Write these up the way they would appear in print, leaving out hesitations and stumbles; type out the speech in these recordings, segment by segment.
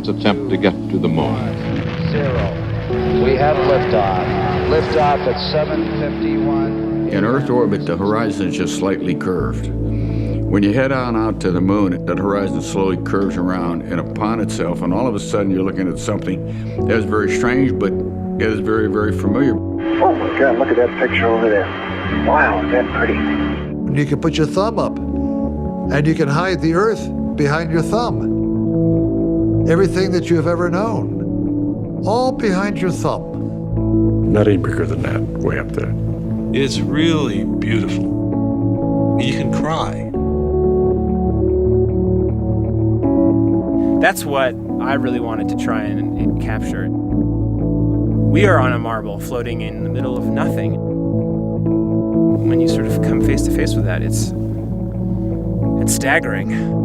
attempt to get to the moon. 0. We have liftoff. Liftoff at 7:51. In Earth orbit, the horizon is just slightly curved. When you head on out to the moon, that horizon slowly curves around and upon itself, and all of a sudden you're looking at something that is very strange, but it is very, very familiar. Oh my God, look at that picture over there. Wow, is that pretty? You can put your thumb up, and you can hide the Earth behind your thumb. Everything that you have ever known, all behind your thumb. Not any bigger than that, way up there. It's really beautiful. You can cry. That's what I really wanted to try and capture. We are on a marble floating in the middle of nothing. When you sort of come face to face with that, it's staggering.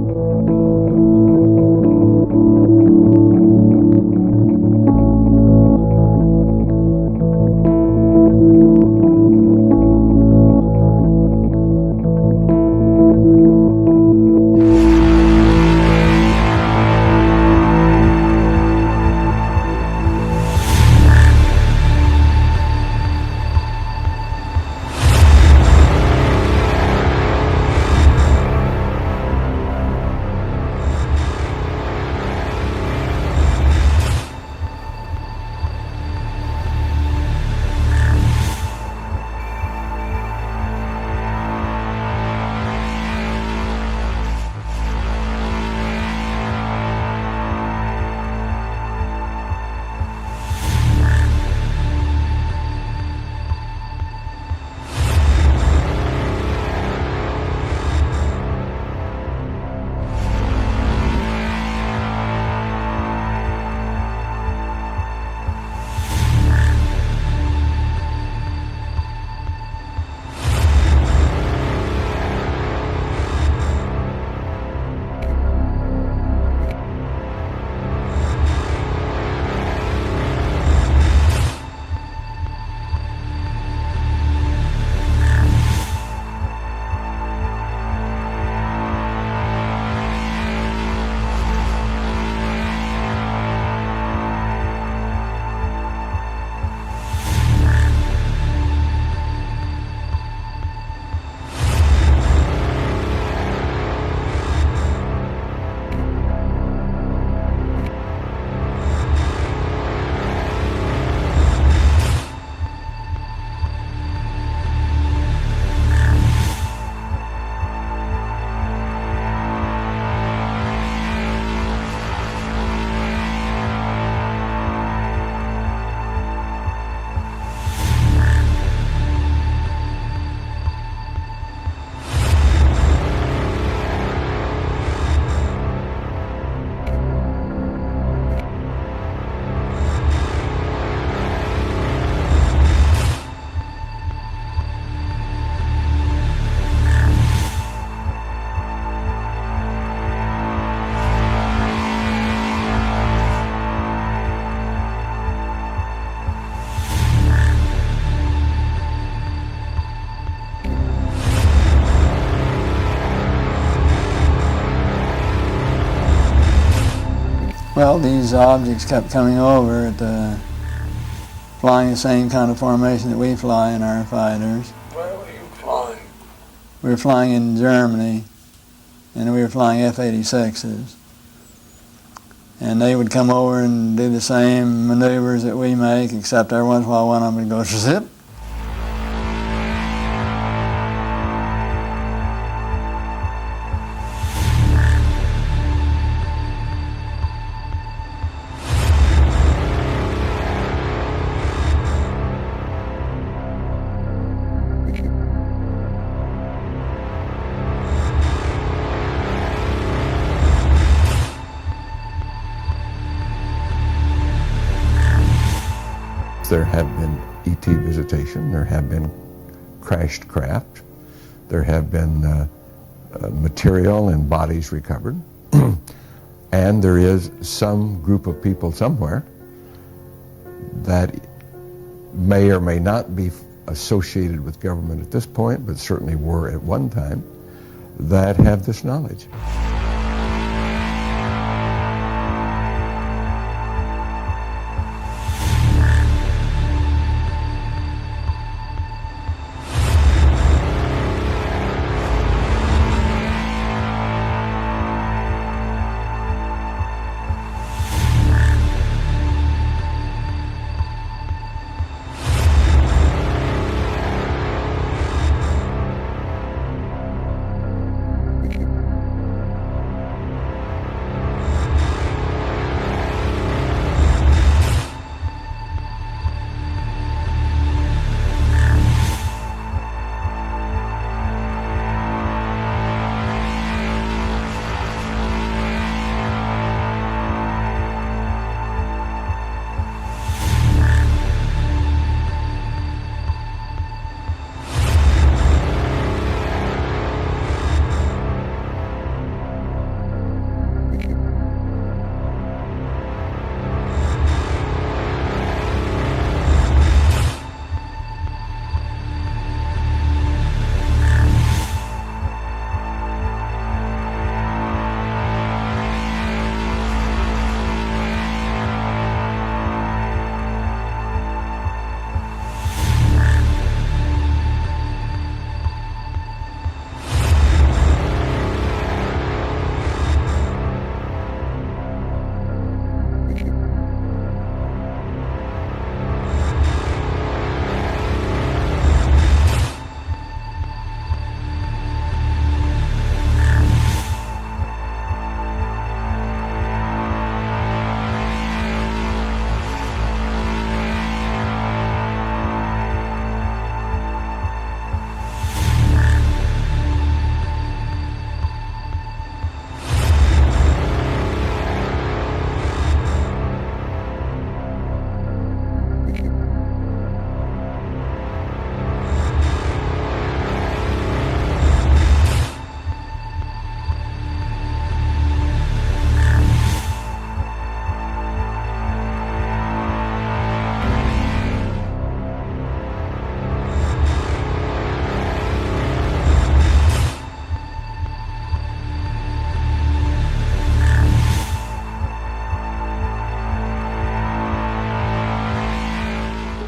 Well, these objects kept coming over flying the same kind of formation that we fly in our fighters. Where were you flying? We were flying in Germany, and we were flying F-86s. And they would come over and do the same maneuvers that we make, except every once in a while one of them would go zip. There have been ET visitation, there have been crashed craft, there have been material and bodies recovered, and there is some group of people somewhere that may or may not be associated with government at this point, but certainly were at one time, that have this knowledge.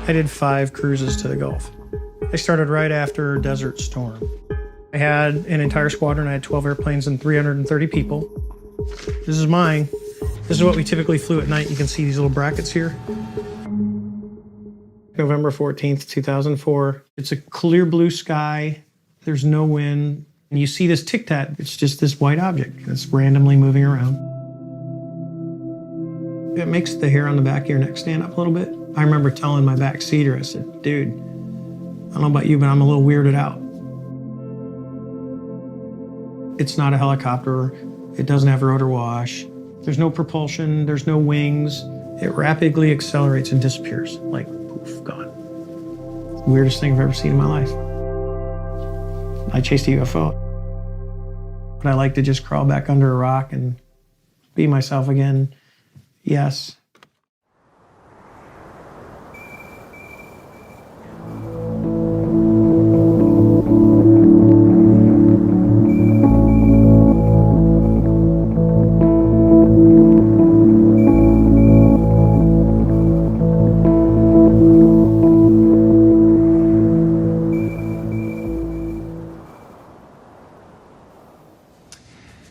I did 5 cruises to the Gulf. I started right after Desert Storm. I had an entire squadron. I had 12 airplanes and 330 people. This is mine. This is what we typically flew at night. You can see these little brackets here. November 14th, 2004. It's a clear blue sky. There's no wind. And you see this Tic Tac. It's just this white object that's randomly moving around. It makes the hair on the back of your neck stand up a little bit. I remember telling my back seater, I said, dude, I don't know about you, but I'm a little weirded out. It's not a helicopter. It doesn't have rotor wash. There's no propulsion. There's no wings. It rapidly accelerates and disappears. Like, poof, gone. Weirdest thing I've ever seen in my life. I chased a UFO. But I like to just crawl back under a rock and be myself again. Yes.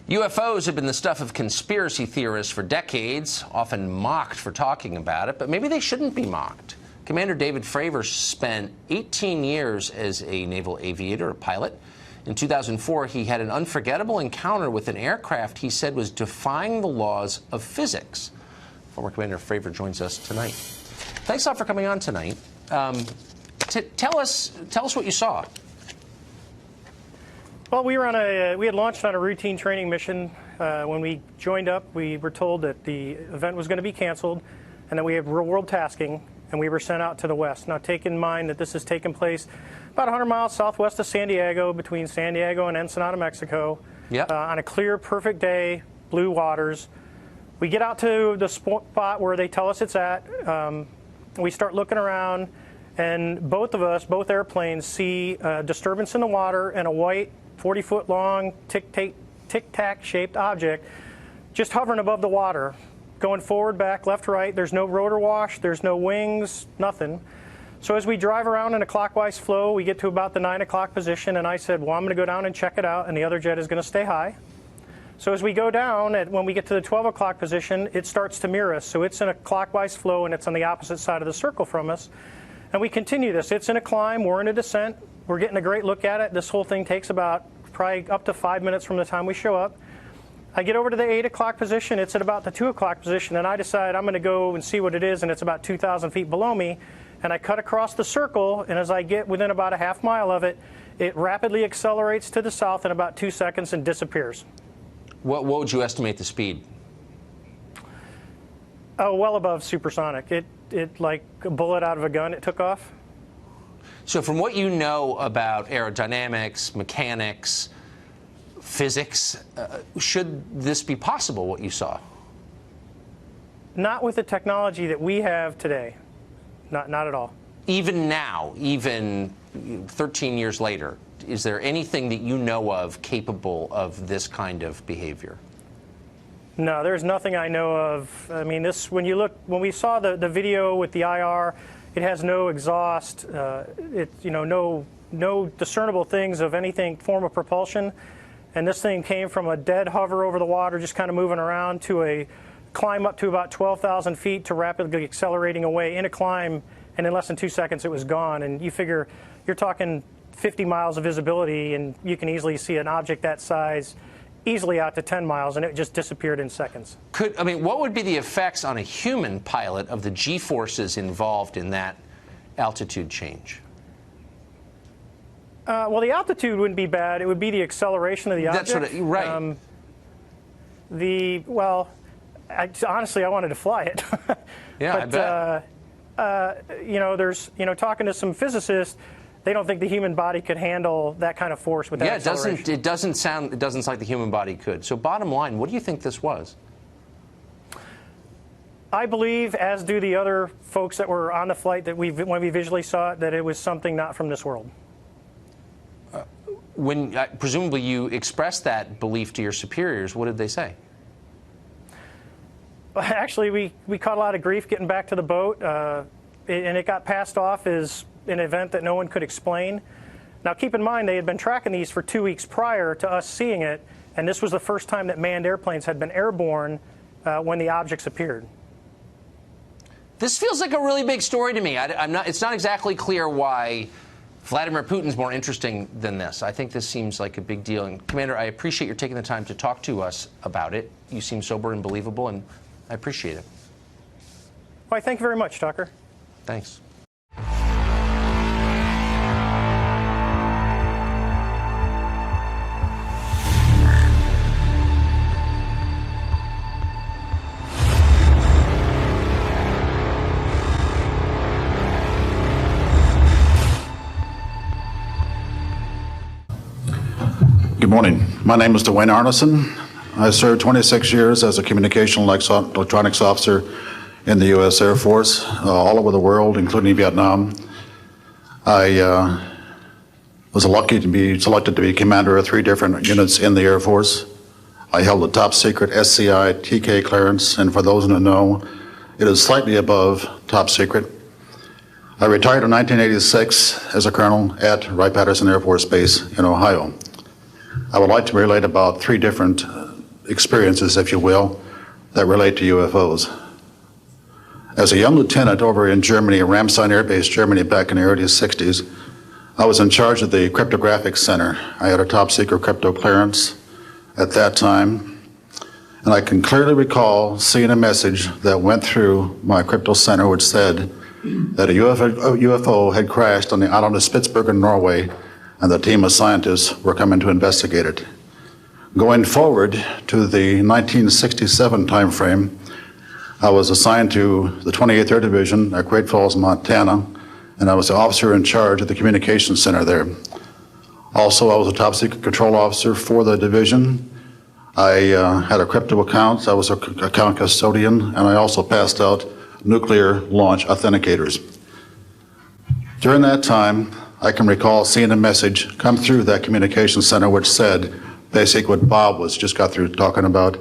UFOs have been the stuff of conspiracy theorists for decades, often mocked for talking about it, but maybe they shouldn't be mocked. Commander David Fravor spent 18 years as a naval aviator, a pilot. In 2004, he had an unforgettable encounter with an aircraft he said was defying the laws of physics. Former Commander Fravor joins us tonight. Thanks a lot for coming on tonight. Tell us what you saw. Well, we had launched on a routine training mission. When we joined up, we were told that the event was going to be canceled and that we had real-world tasking, and we were sent out to the west. Now, take in mind that this has taken place about 100 miles southwest of San Diego, between San Diego and Ensenada, Mexico, on a clear, perfect day, blue waters. We get out to the spot where they tell us it's at. We start looking around, and both airplanes see a disturbance in the water and a white 40-foot long Tic Tac shaped object just hovering above the water, going forward, back, left, right. There's no rotor wash, there's no wings, nothing. So as we drive around in a clockwise flow, we get to about the 9 o'clock position, and I said, well, I'm going to go down and check it out, and the other jet is going to stay high. So as we go down, when we get to the 12 o'clock position, it starts to mirror us. So it's in a clockwise flow, and it's on the opposite side of the circle from us. And we continue this. It's in a climb, we're in a descent. We're getting a great look at it. This whole thing takes about probably up to 5 minutes from the time we show up. I get over to the 8 o'clock position. It's at about the 2 o'clock position, and I decide I'm going to go and see what it is, and it's about 2,000 feet below me. And I cut across the circle, and as I get within about a half mile of it, it rapidly accelerates to the south in about 2 seconds and disappears. What would you estimate the speed? Oh, well above supersonic. It like a bullet out of a gun, it took off. So from what you know about aerodynamics, mechanics, physics, should this be possible, what you saw? Not with the technology that we have today. Not at all. Even now, even 13 years later, is there anything that you know of capable of this kind of behavior? No, there's nothing I know of. I mean, when we saw the video with the IR, it has no exhaust, no discernible things of anything form of propulsion. And this thing came from a dead hover over the water, just kind of moving around, to a climb up to about 12,000 feet to rapidly accelerating away in a climb, and in less than 2 seconds it was gone. And you figure you're talking 50 miles of visibility, and you can easily see an object that size easily out to 10 miles, and it just disappeared in seconds. What would be the effects on a human pilot of the G-forces involved in that altitude change? Well, the altitude wouldn't be bad. It would be the acceleration of the object. Right. Honestly, I wanted to fly it. Yeah, but, I bet. Talking to some physicists, they don't think the human body could handle that kind of force with that acceleration. It doesn't sound like the human body could. So bottom line, what do you think this was? I believe, as do the other folks that were on the flight when we visually saw it, that it was something not from this world. When presumably you expressed that belief to your superiors, what did they say? Actually, we caught a lot of grief getting back to the boat. and it got passed off as an event that no one could explain. Now, keep in mind, they had been tracking these for 2 weeks prior to us seeing it, and this was the first time that manned airplanes had been airborne when the objects appeared. This feels like a really big story to me. It's not exactly clear why Vladimir Putin's more interesting than this. I think this seems like a big deal. And Commander, I appreciate your taking the time to talk to us about it. You seem sober and believable, and I appreciate it. Well, thank you very much, Tucker. Thanks. Good morning. My name is Dwayne Arneson. I served 26 years as a communication electronics officer in the U.S. Air Force, all over the world, including Vietnam. I was lucky to be selected to be commander of 3 different units in the Air Force. I held the top secret SCI TK clearance, and for those who know, it is slightly above top secret. I retired in 1986 as a colonel at Wright-Patterson Air Force Base in Ohio. I would like to relate about 3 different experiences, if you will, that relate to UFOs. As a young lieutenant over in Germany, Ramstein Air Base, Germany, back in the early 60s, I was in charge of the cryptographic center. I had a top secret crypto clearance at that time, and I can clearly recall seeing a message that went through my crypto center which said that a UFO had crashed on the island of Spitsbergen, Norway, and the team of scientists were coming to investigate it. Going forward to the 1967 timeframe, I was assigned to the 28th Air Division at Great Falls, Montana, and I was the officer in charge of the communications center there. Also, I was a top secret control officer for the division. I had a crypto account. I was an account custodian, and I also passed out nuclear launch authenticators. During that time, I can recall seeing a message come through that communication center which said, basically what Bob just got through talking about,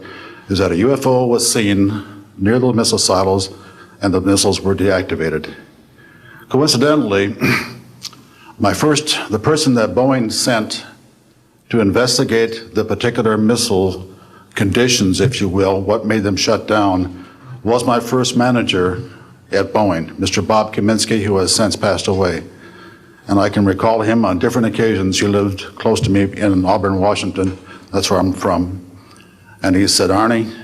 is that a UFO was seen near the missile silos and the missiles were deactivated. Coincidentally, the person that Boeing sent to investigate the particular missile conditions, if you will, what made them shut down, was my first manager at Boeing, Mr. Bob Kaminsky, who has since passed away. And I can recall him on different occasions. He lived close to me in Auburn, Washington. That's where I'm from. And he said, Arnie,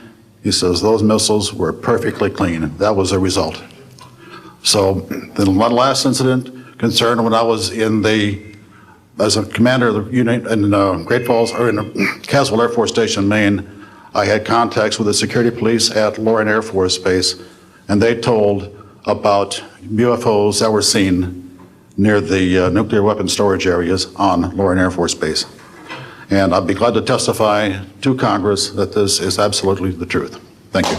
he says, those missiles were perfectly clean. That was the result. So the one last incident concerned when I was as a commander of the unit in Great Falls, or in Caswell Air Force Station, Maine, I had contacts with the security police at Loring Air Force Base, and they told about UFOs that were seen near the nuclear weapon storage areas on Loring Air Force Base. And I'll be glad to testify to Congress that this is absolutely the truth. Thank you.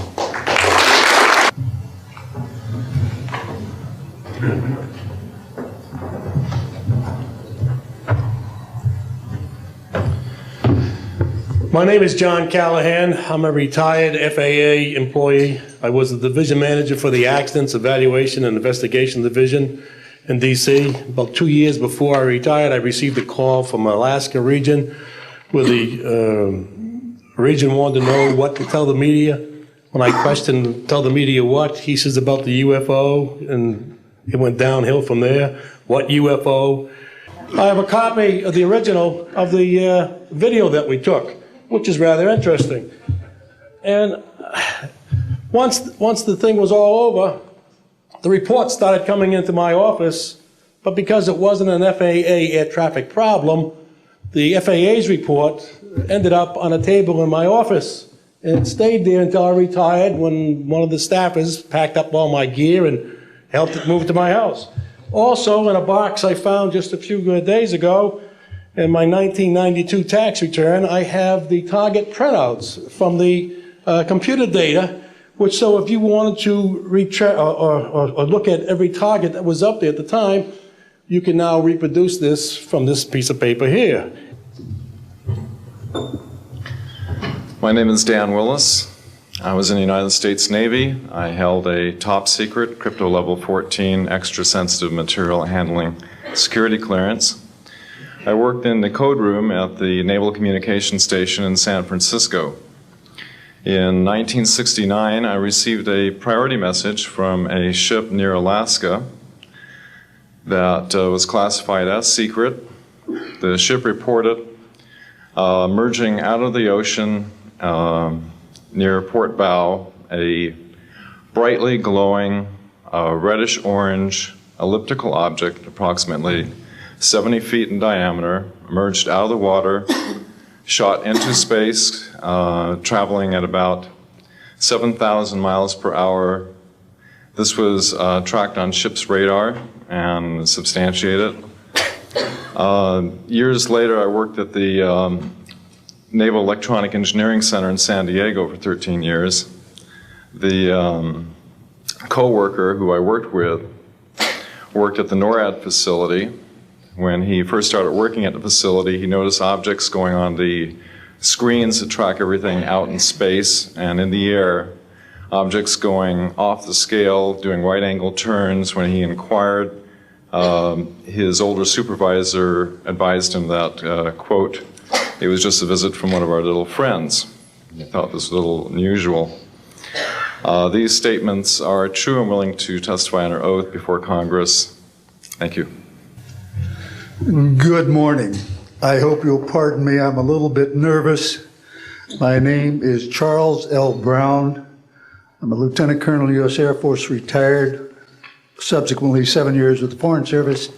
My name is John Callahan. I'm a retired FAA employee. I was the division manager for the Accidents Evaluation and Investigation Division in D.C. About 2 years before I retired, I received a call from Alaska region where the region wanted to know what to tell the media. When I questioned, tell the media what, he says about the UFO, and it went downhill from there. What UFO? I have a copy of the original of the video that we took, which is rather interesting. And once the thing was all over, the reports started coming into my office, but because it wasn't an FAA air traffic problem, the FAA's report ended up on a table in my office. And it stayed there until I retired, when one of the staffers packed up all my gear and helped it move to my house. Also, in a box I found just a few days ago, in my 1992 tax return, I have the target printouts from the computer data, which, so if you wanted to or look at every target that was up there at the time, you can now reproduce this from this piece of paper here. My name is Dan Willis. I was in the United States Navy. I held a top secret crypto level 14 extra sensitive material handling security clearance. I worked in the code room at the Naval Communication Station in San Francisco. In 1969, I received a priority message from a ship near Alaska that was classified as secret. The ship reported merging out of the ocean near Port Bow, a brightly glowing reddish-orange elliptical object, approximately 70 feet in diameter, emerged out of the water, shot into space, traveling at about 7,000 miles per hour. This was tracked on ship's radar and substantiated. Years later, I worked at the Naval Electronic Engineering Center in San Diego for 13 years. The co-worker who I worked with worked at the NORAD facility. When he first started working at the facility, he noticed objects going on the screens that track everything out in space and in the air, objects going off the scale, doing right-angle turns. When he inquired, his older supervisor advised him that, quote, it was just a visit from one of our little friends. He thought this was a little unusual. These statements are true. I'm willing to testify under oath before Congress. Thank you. Good morning. I hope you'll pardon me. I'm a little bit nervous. My name is Charles L. Brown. I'm a Lieutenant Colonel, U.S. Air Force, retired, subsequently 7 years with the Foreign Service.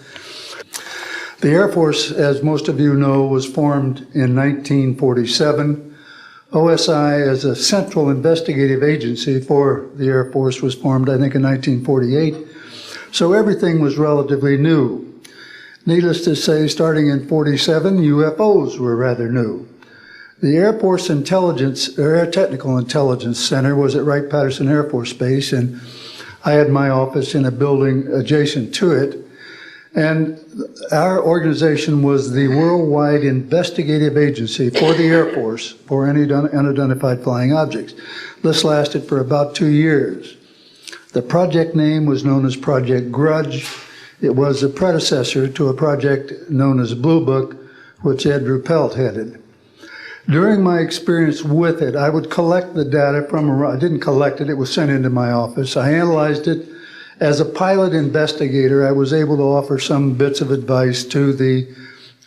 The Air Force, as most of you know, was formed in 1947. OSI, as a central investigative agency for the Air Force, was formed, I think, in 1948. So everything was relatively new. Needless to say, starting in 47, UFOs were rather new. The Air Force Intelligence, or Air Technical Intelligence Center was at Wright-Patterson Air Force Base, and I had my office in a building adjacent to it. And our organization was the worldwide investigative agency for the Air Force for any unidentified flying objects. This lasted for about 2 years. The project name was known as Project Grudge. It was a predecessor to a project known as Blue Book, which Ed Ruppelt headed. During my experience with it, I would collect the data from, I didn't collect it, it was sent into my office. I analyzed it. As a pilot investigator, I was able to offer some bits of advice to the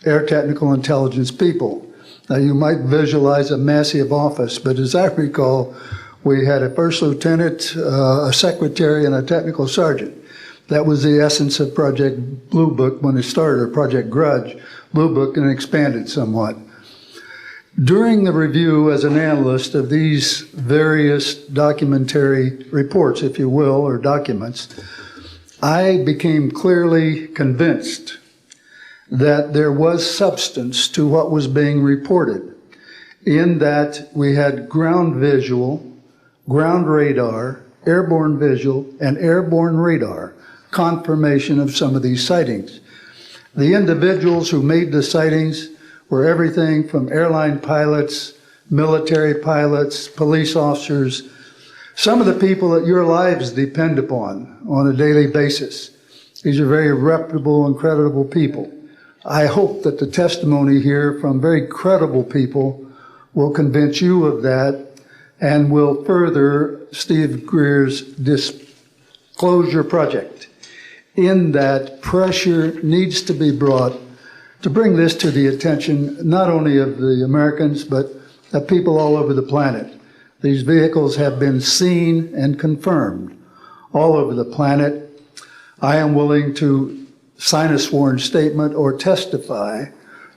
Air Technical Intelligence people. Now, you might visualize a massive office, but as I recall, we had a first lieutenant, a secretary, and a technical sergeant. That was the essence of Project Blue Book when it started, or Project Grudge, Blue Book, and expanded somewhat. During the review as an analyst of these various documentary reports, if you will, or documents, I became clearly convinced that there was substance to what was being reported, in that we had ground visual, ground radar, airborne visual, and airborne radar confirmation of some of these sightings. The individuals who made the sightings were everything from airline pilots, military pilots, police officers, some of the people that your lives depend upon on a daily basis. These are very reputable and credible people. I hope that the testimony here from very credible people will convince you of that and will further Steve Greer's disclosure project, in that pressure needs to be brought to bring this to the attention not only of the Americans, but of people all over the planet. These vehicles have been seen and confirmed all over the planet. I am willing to sign a sworn statement or testify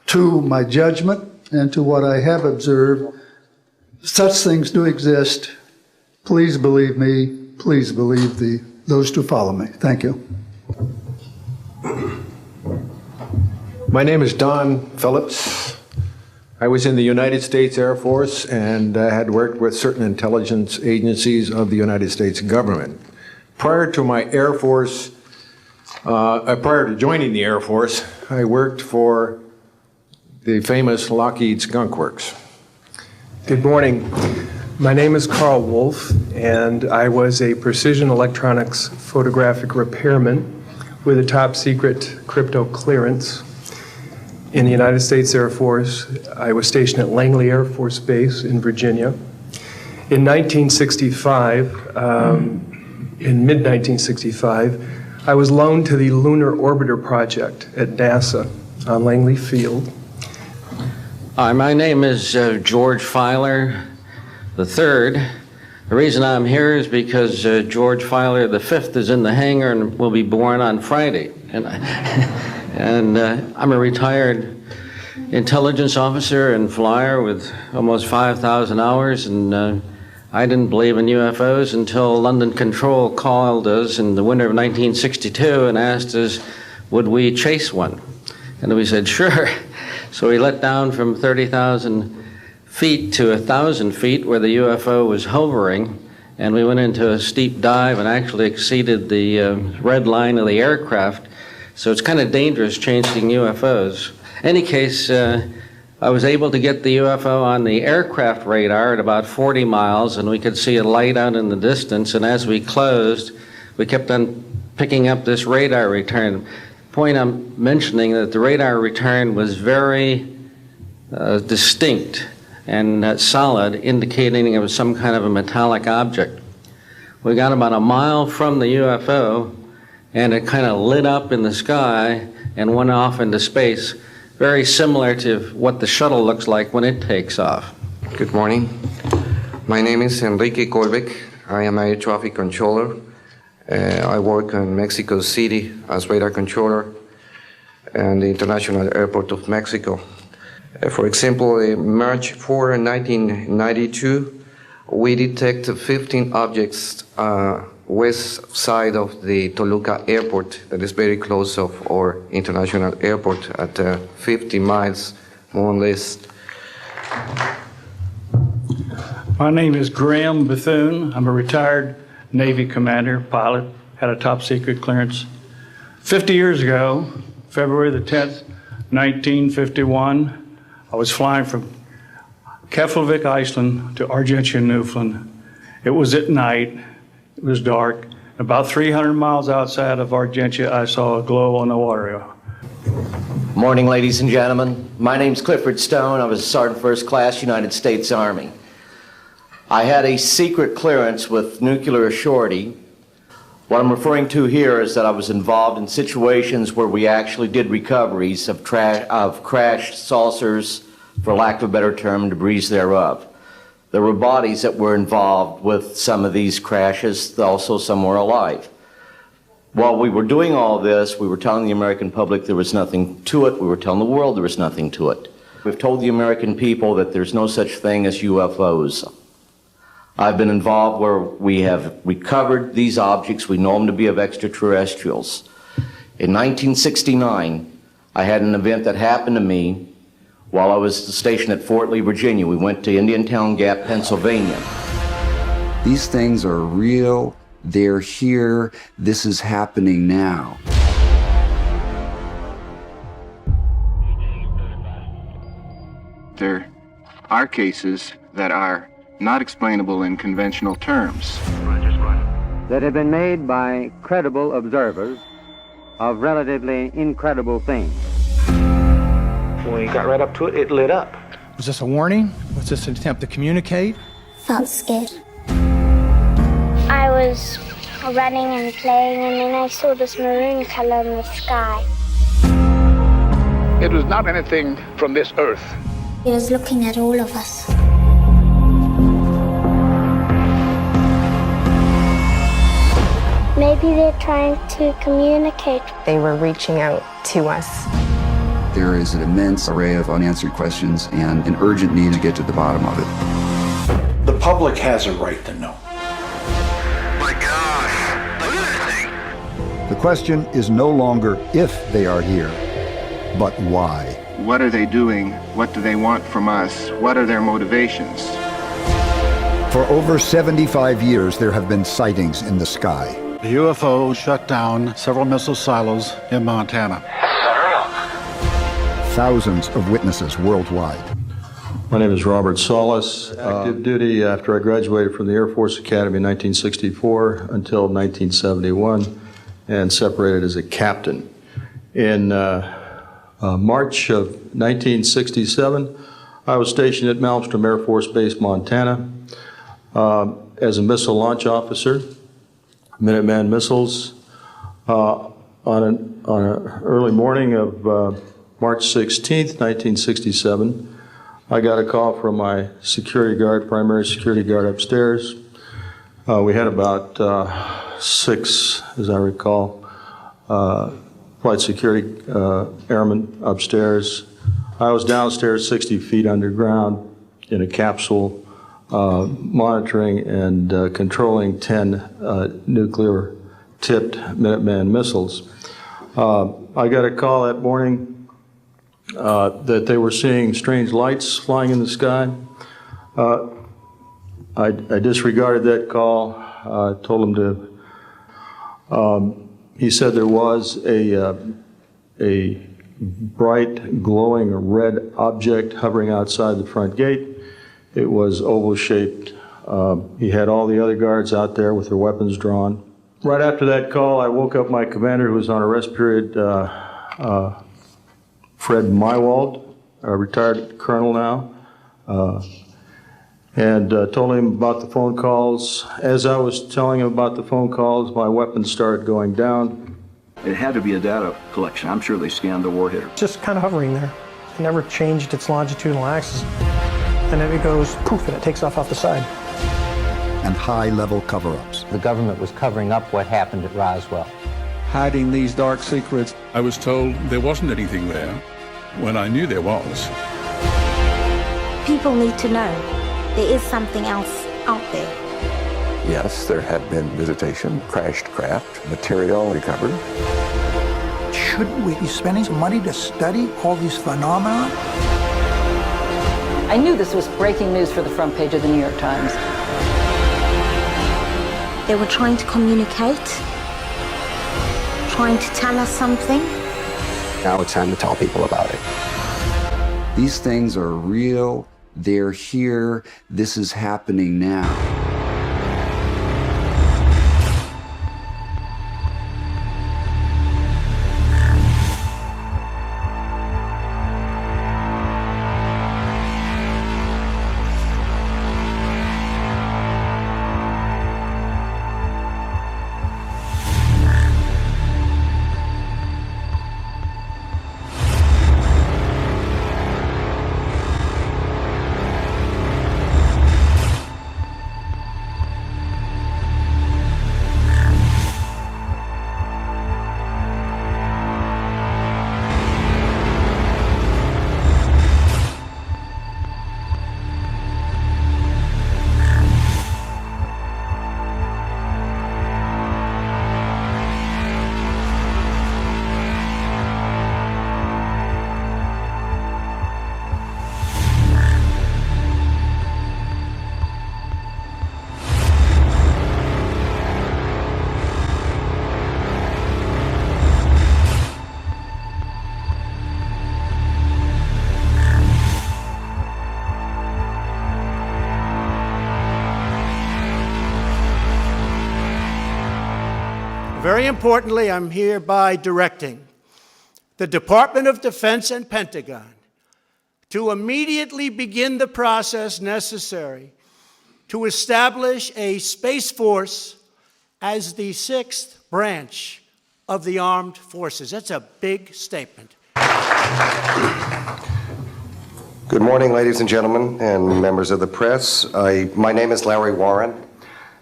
to my judgment and to what I have observed. Such things do exist. Please believe me. Please believe those who follow me. Thank you. My name is Don Phillips. I was in the United States Air Force and had worked with certain intelligence agencies of the United States government. Prior to my Air Force, prior to joining the Air Force, I worked for the famous Lockheed Skunk Works. Good morning. My name is Carl Wolf, and I was a precision electronics photographic repairman with a top secret crypto clearance in the United States Air Force. I was stationed at Langley Air Force Base in Virginia. In 1965, in mid-1965, I was loaned to the Lunar Orbiter Project at NASA on Langley Field. Hi, my name is George Filer III. The reason I'm here is because George Filer V is in the hangar and will be born on Friday. And I'm a retired intelligence officer and flyer with almost 5,000 hours, and I didn't believe in UFOs until London Control called us in the winter of 1962 and asked us, would we chase one? And we said, sure. So we let down from 30,000 feet to 1,000 feet where the UFO was hovering, and we went into a steep dive and actually exceeded the red line of the aircraft. So it's kind of dangerous chasing UFOs. In any case, I was able to get the UFO on the aircraft radar at about 40 miles, and we could see a light out in the distance, and as we closed, we kept on picking up this radar return. The point I'm mentioning that the radar return was very distinct and solid, indicating it was some kind of a metallic object. We got about a mile from the UFO, and it kind of lit up in the sky and went off into space, very similar to what the shuttle looks like when it takes off. Good morning. My name is Enrique Colbeck. I am air traffic controller. I work in Mexico City as radar controller and the International Airport of Mexico. For example, March 4, 1992, we detected 15 objects west side of the Toluca Airport, that is very close of our international airport at 50 miles, more or less. My name is Graham Bethune. I'm a retired Navy commander, pilot, had a top secret clearance. 50 years ago, February the 10th, 1951, I was flying from Keflavik, Iceland to Argentia, Newfoundland. It was at night. It was dark. About 300 miles outside of Argentia, I saw a glow on the water. Morning, ladies and gentlemen. My name's Clifford Stone. I was a Sergeant First Class, United States Army. I had a secret clearance with nuclear surety. What I'm referring to here is that I was involved in situations where we actually did recoveries of crashed saucers, for lack of a better term, debris thereof. There were bodies that were involved with some of these crashes, also some were alive. While we were doing all this, we were telling the American public there was nothing to it. We were telling the world there was nothing to it. We've told the American people that there's no such thing as UFOs. I've been involved where we have recovered these objects. We know them to be of extraterrestrials. In 1969, I had an event that happened to me while I was stationed at Fort Lee, Virginia. We went to Indiantown Gap, Pennsylvania. These things are real. They're here. This is happening now. There are cases that are not explainable in conventional terms. That have been made by credible observers of relatively incredible things. When we got right up to it, it lit up. Was this a warning? Was this an attempt to communicate? Felt scared. I was running and playing, and then I saw this maroon color in the sky. It was not anything from this earth. He was looking at all of us. Maybe they're trying to communicate. They were reaching out to us. There is an immense array of unanswered questions and an urgent need to get to the bottom of it. The public has a right to know. The question is no longer if they are here, but why. What are they doing? What do they want from us? What are their motivations? For over 75 years, there have been sightings in the sky. The UFO shut down several missile silos in Montana. Thousands of witnesses worldwide. My name is Robert Solis. Active duty after I graduated from the Air Force Academy in 1964 until 1971, and separated as a captain. In March of 1967, I was stationed at Malmstrom Air Force Base, Montana, as a missile launch officer, Minuteman missiles. On an early morning of March 16th, 1967, I got a call from my security guard, primary security guard upstairs. We had about 6, as I recall, flight security airmen upstairs. I was downstairs 60 feet underground in a capsule, monitoring and controlling 10 nuclear-tipped Minuteman missiles. I got a call that morning that they were seeing strange lights flying in the sky. I disregarded that call. Told him to. He said there was a bright, glowing red object hovering outside the front gate. It was oval-shaped. He had all the other guards out there with their weapons drawn. Right after that call, I woke up my commander, who was on a rest period, Fred Mywald, a retired colonel now, and told him about the phone calls. As I was telling him about the phone calls, my weapons started going down. It had to be a data collection. I'm sure they scanned the warhead. Just kind of hovering there. It never changed its longitudinal axis. And then it goes poof and it takes off the side. And high-level cover-ups. The government was covering up what happened at Roswell. Hiding these dark secrets. I was told there wasn't anything there when I knew there was. People need to know there is something else out there. Yes, there had been visitation, crashed craft, material recovered. Shouldn't we be spending some money to study all these phenomena? I knew this was breaking news for the front page of the New York Times. They were trying to communicate, trying to tell us something. Now it's time to tell people about it. These things are real. They're here. This is happening now. Very importantly, I'm hereby directing the Department of Defense and Pentagon to immediately begin the process necessary to establish a Space Force as the 6th branch of the armed forces. That's a big statement. Good morning, ladies and gentlemen, and members of the press. My name is Larry Warren.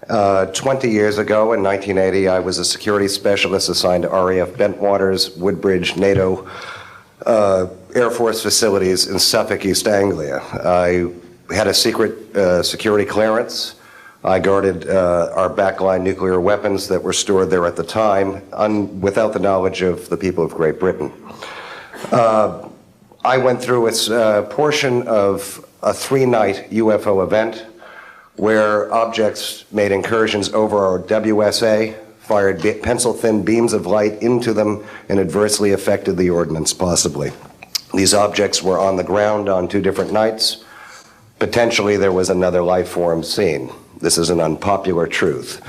20 years ago, in 1980, I was a security specialist assigned to RAF Bentwaters, Woodbridge, NATO Air Force facilities in Suffolk, East Anglia. I had a secret security clearance. I guarded our backline nuclear weapons that were stored there at the time, without the knowledge of the people of Great Britain. I went through a portion of a 3-night UFO event where objects made incursions over our WSA, fired pencil-thin beams of light into them, and adversely affected the ordnance, possibly. These objects were on the ground on 2 different nights. Potentially there was another life form seen. This is an unpopular truth.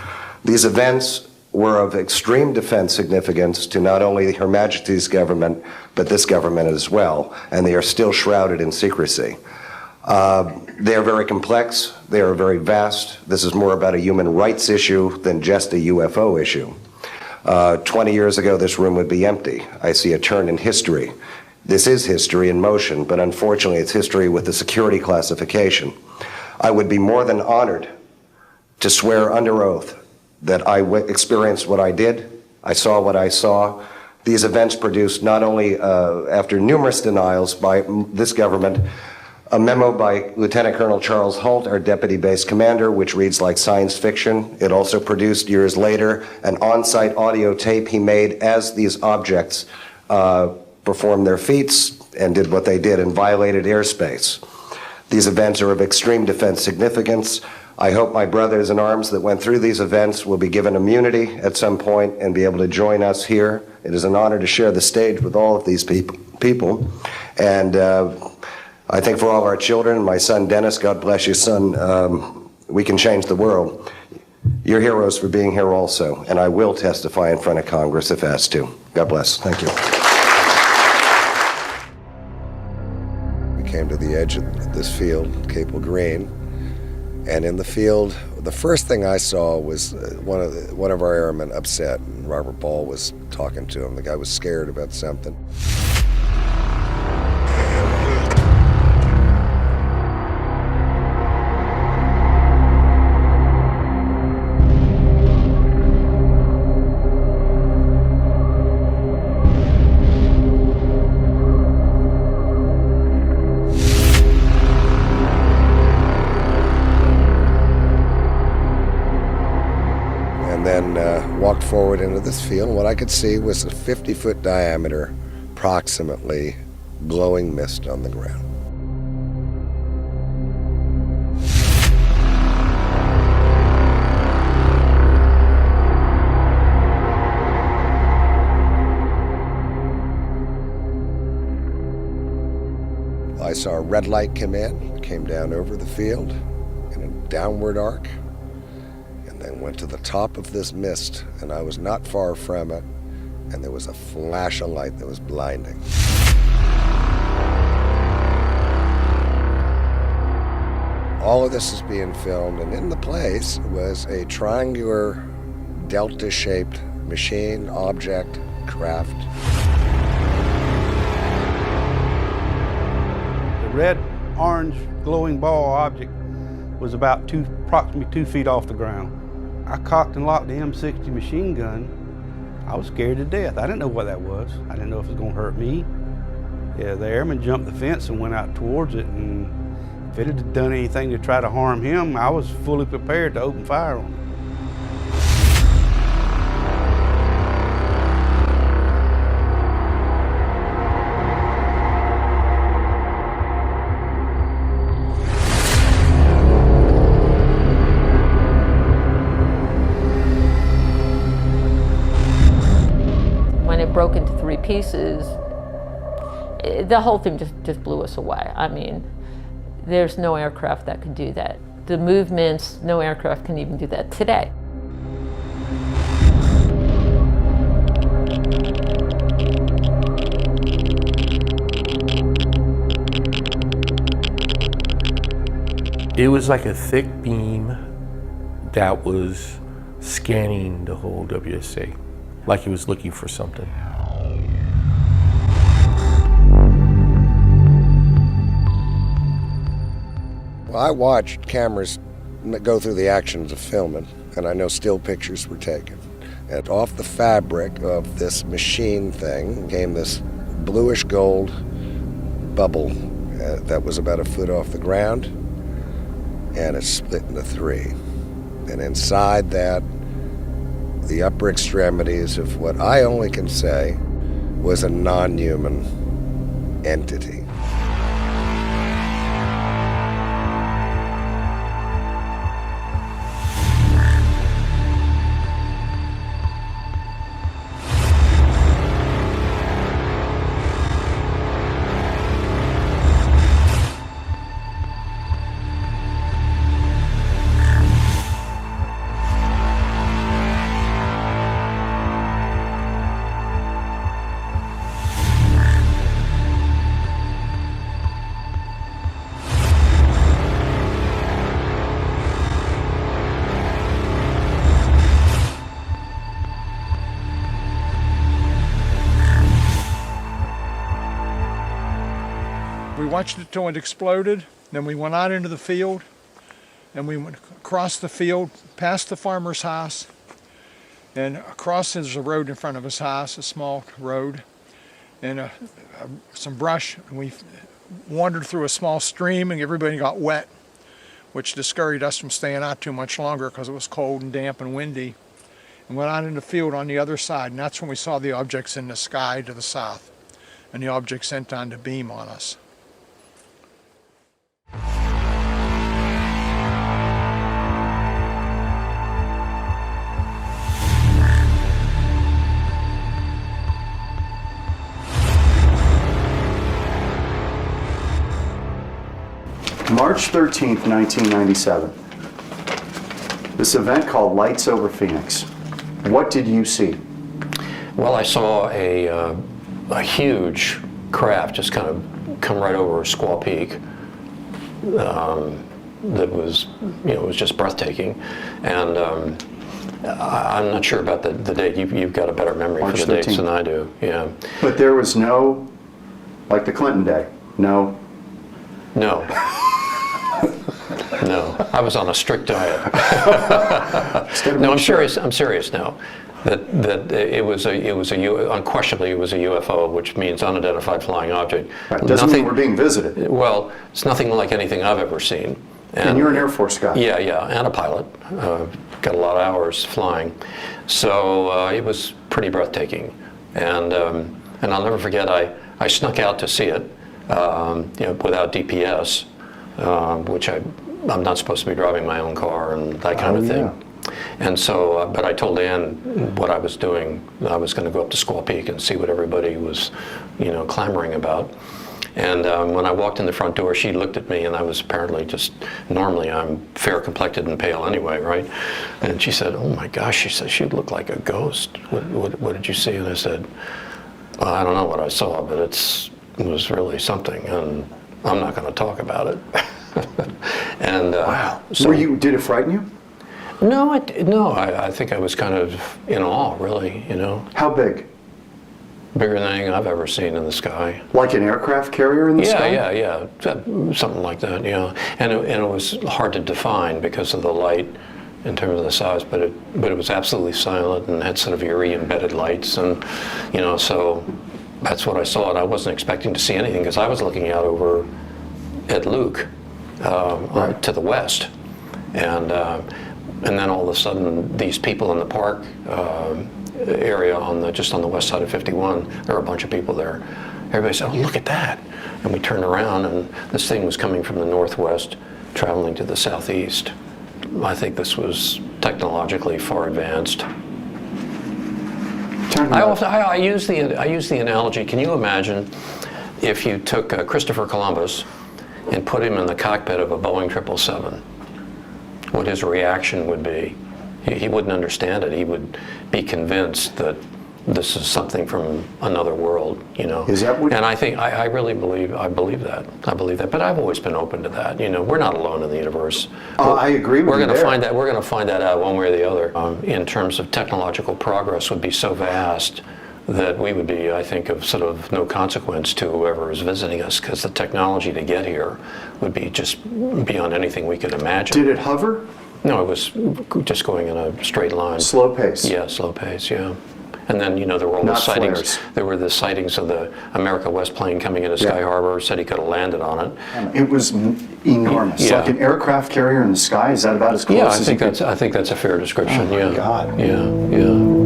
These events were of extreme defense significance to not only Her Majesty's government, but this government as well, and they are still shrouded in secrecy. They are very complex, they are very vast. This is more about a human rights issue than just a UFO issue. 20 years ago, this room would be empty. I see a turn in history. This is history in motion, but unfortunately it's history with a security classification. I would be more than honored to swear under oath that I experienced what I did, I saw what I saw. These events produced not only, after numerous denials by this government, a memo by Lieutenant Colonel Charles Holt, our deputy base commander, which reads like science fiction. It also produced, years later, an on-site audio tape he made as these objects performed their feats and did what they did and violated airspace. These events are of extreme defense significance. I hope my brothers in arms that went through these events will be given immunity at some point and be able to join us here. It is an honor to share the stage with all of these people. And I think for all of our children, my son Dennis, God bless you, son, we can change the world. You're heroes for being here also, and I will testify in front of Congress if asked to. God bless. Thank you. We came to the edge of this field, Capel Green. And in the field, the first thing I saw was one of our airmen upset, and Robert Ball was talking to him. The guy was scared about something. Walked forward into this field, and what I could see was a 50-foot diameter, approximately, glowing mist on the ground. I saw a red light come in, it came down over the field in a downward arc, and went to the top of this mist, and I was not far from it, and there was a flash of light that was blinding. All of this is being filmed, and in the place was a triangular, delta-shaped machine, object, craft. The red, orange, glowing ball object was about approximately 2 feet off the ground. I cocked and locked the M60 machine gun. I was scared to death. I didn't know what that was. I didn't know if it was gonna hurt me. Yeah, the airman jumped the fence and went out towards it, and if it had done anything to try to harm him, I was fully prepared to open fire on it. Broke into 3 pieces, the whole thing just blew us away. I mean, there's no aircraft that could do that. The movements, no aircraft can even do that today. It was like a thick beam that was scanning the whole WSA, like he was looking for something. Well, I watched cameras go through the actions of filming, and I know still pictures were taken. And off the fabric of this machine thing came this bluish gold bubble that was about 1 foot off the ground, and it split into 3. And inside that, the upper extremities of what I only can say was a non-human entity. We watched it till it exploded. Then we went out into the field, and we went across the field, past the farmer's house, and across there's a road in front of his house, a small road, and some brush. And we wandered through a small stream, and everybody got wet, which discouraged us from staying out too much longer because it was cold and damp and windy. And went out in the field on the other side, and that's when we saw the objects in the sky to the south, and the object sent on to beam on us. March 13th, 1997. This event called Lights Over Phoenix. What did you see? Well, I saw a huge craft just kind of come right over Squaw Peak. That was, it was just breathtaking. And I'm not sure about the date. You've got a better memory March for the 13th. dates than I do. Yeah. But there was no, like the Clinton day, no. No. No, I was on a strict diet. No, I'm serious. I'm serious now. That unquestionably it was a UFO, which means unidentified flying object. Right. Doesn't mean we're being visited. Well, it's nothing like anything I've ever seen. And you're an Air Force guy. Yeah, and a pilot. Got a lot of hours flying, so it was pretty breathtaking. And I'll never forget. I snuck out to see it, without DPS, which I'm not supposed to be driving my own car and that kind of thing. Yeah. And so, but I told Ann what I was doing. I was going to go up to Squaw Peak and see what everybody was, clamoring about. And when I walked in the front door, she looked at me, and I was apparently normally I'm fair complected and pale anyway, right? And she said, "Oh my gosh," she said, "she looked like a ghost. What did you see?" And I said, "Well, I don't know what I saw, but it was really something, and I'm not going to talk about it." And wow. So did it frighten you? No, I think I was kind of in awe, really, How big? Bigger than anything I've ever seen in the sky. Like an aircraft carrier in the sky? Yeah, something like that, yeah. And it was hard to define because of the light in terms of the size, but it was absolutely silent and had sort of eerie embedded lights, and so that's what I saw. And I wasn't expecting to see anything because I was looking out over at Luke to the west, and then all of a sudden these people in the park area just on the west side of 51, there were a bunch of people there. Everybody said, "Oh, look at that!" And we turned around, and this thing was coming from the northwest, traveling to the southeast. I think this was technologically far advanced. I use the analogy. Can you imagine if you took Christopher Columbus and put him in the cockpit of a Boeing 777? What his reaction would be? He wouldn't understand it. He would be convinced that this is something from another world, Is that what? And I think I really believe that. I believe that. But I've always been open to that. We're not alone in the universe. I agree with you. We're going to find that. We're going to find that out one way or the other. In terms of technological progress, would be so vast that we would be, I think, of sort of no consequence to whoever is visiting us, because the technology to get here would be just beyond anything we could imagine. Did it hover? No, it was just going in a straight line. Slow pace? Yeah, slow pace, yeah. And then, there were all the sightings. Flares. There were the sightings of the America West plane coming into Sky Harbor, said he could have landed on it. It was enormous. Like an aircraft carrier in the sky? Is that about as close as you could? I think that's a fair description, Oh my God. Yeah.